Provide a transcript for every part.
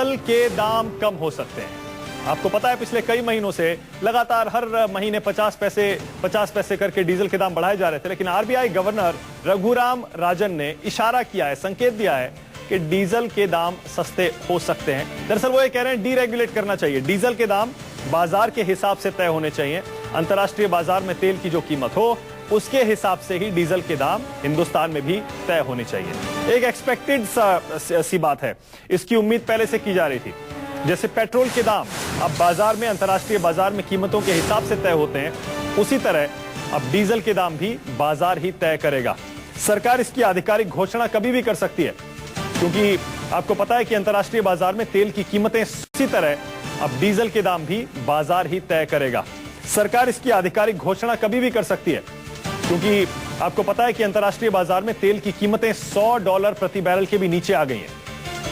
Diesel के दाम कम हो सकते हैं। आपको पता है पिछले कई महीनों से लगातार हर महीने 50 पैसे करके डीजल के दाम बढ़ाए जा रहे थे, लेकिन आरबीआई गवर्नर रघुराम राजन ने इशारा किया है, संकेत दिया है कि डीजल के दाम सस्ते हो सकते हैं। दरअसल वो ये कह रहे हैं डीरेगुलेट करना चाहिए, डीजल के दाम बाजार के हिसाब से तय होने चाहिए। अंतर्राष्ट्रीय बाजार में तेल की जो कीमत हो उसके हिसाब से ही डीजल के दाम हिंदुस्तान में भी तय होने चाहिए। एक एक्सपेक्टेड सी बात है, इसकी उम्मीद पहले से की जा रही थी। जैसे पेट्रोल के दाम अब बाजार में, अंतर्राष्ट्रीय बाजार में कीमतों के हिसाब से तय होते हैं, उसी तरह अब डीजल के दाम भी बाजार ही तय करेगा। सरकार इसकी आधिकारिक घोषणा कभी भी कर सकती है, क्योंकि आपको पता है कि अंतर्राष्ट्रीय बाजार में तेल की कीमतें, इसी तरह अब डीजल के दाम भी बाजार ही तय करेगा। सरकार इसकी आधिकारिक घोषणा कभी भी कर सकती है, क्योंकि आपको पता है कि अंतर्राष्ट्रीय बाजार में तेल की कीमतें $100 प्रति बैरल के भी नीचे आ गई हैं,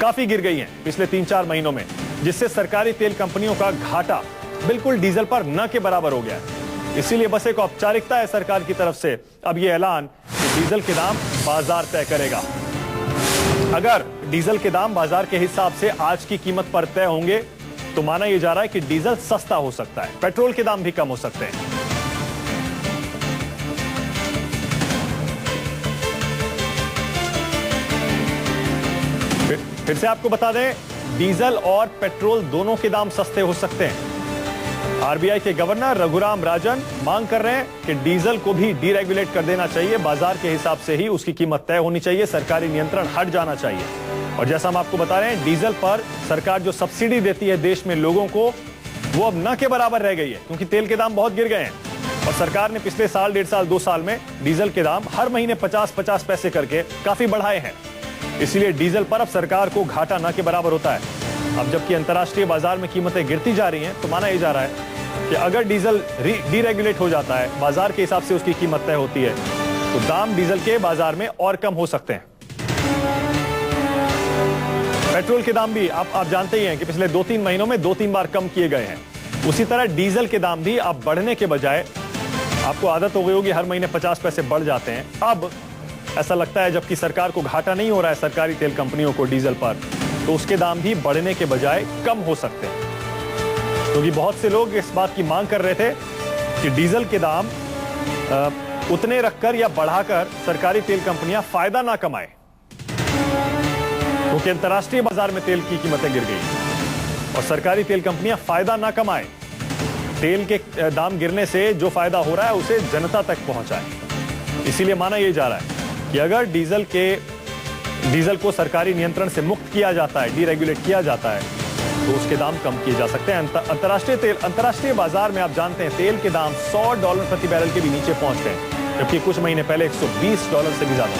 काफी गिर गई हैं पिछले 3-4 महीनों में, जिससे सरकारी तेल कंपनियों का घाटा बिल्कुल डीजल पर न के बराबर हो गया है। इसीलिए बस एक औपचारिकता है सरकार की तरफ से अब यह ऐलान कि डीजल के दाम बाजार तय करेगा। अगर डीजल के दाम बाजार के हिसाब से आज की कीमत पर तय होंगे तो माना यह जा रहा है कि डीजल सस्ता हो सकता है, पेट्रोल के दाम भी कम हो सकते हैं। फिर से आपको बता दें, डीजल और पेट्रोल दोनों के दाम सस्ते हो सकते हैं। आरबीआई के गवर्नर रघुराम राजन मांग कर रहे हैं कि डीजल को भी डीरेगुलेट कर देना चाहिए, बाजार के हिसाब से ही उसकी कीमत तय होनी चाहिए, सरकारी नियंत्रण हट जाना चाहिए। और जैसा हम आपको बता रहे हैं, डीजल पर सरकार जो सब्सिडी देती है देश में लोगों को, वो अब न के बराबर रह गई है, क्योंकि तेल के दाम बहुत गिर गए हैं। और सरकार ने पिछले साल, 1.5 साल, 2 साल में डीजल के दाम हर महीने 50 पैसे करके काफी बढ़ाए हैं। इसलिए डीजल पर अब सरकार को घाटा न के बराबर होता है। अब जबकि अंतर्राष्ट्रीय बाजार में कीमतें गिरती जा रही हैं, तो माना यह जा रहा है कि अगर डीजल डीरेगुलेट हो जाता है, बाजार के हिसाब से उसकी कीमत तय होती है, तो दाम डीजल के बाजार में और कम हो सकते हैं। पेट्रोल के दाम भी आप जानते ही हैं कि पिछले 2-3 महीनों में 2-3 बार कम किए गए हैं। उसी तरह डीजल के दाम भी अब बढ़ने के बजाय, आपको आदत हो गई होगी हर महीने 50 पैसे बढ़ जाते हैं, अब ऐसा लगता है जबकि सरकार को घाटा नहीं हो रहा है सरकारी तेल कंपनियों को डीजल पर, तो उसके दाम भी बढ़ने के बजाय कम हो सकते हैं। क्योंकि बहुत से लोग इस बात की मांग कर रहे थे कि डीजल के दाम उतने रखकर या बढ़ाकर सरकारी तेल कंपनियां फायदा ना कमाए, क्योंकि अंतर्राष्ट्रीय बाजार में तेल की कीमतें गिर गई और सरकारी तेल कंपनियां फायदा ना कमाए, तेल के दाम गिरने से जो फायदा हो रहा है उसे जनता तक पहुंचाए। इसीलिए माना यह जा रहा है कि अगर डीजल को सरकारी नियंत्रण से मुक्त किया जाता है, डीरेगुलेट किया जाता है, तो उसके दाम कम किए जा सकते हैं। अंतर्राष्ट्रीय बाजार में आप जानते हैं तेल के दाम $100 प्रति बैरल के भी नीचे पहुंच गए, जबकि कुछ महीने पहले $120 से भी ज्यादा।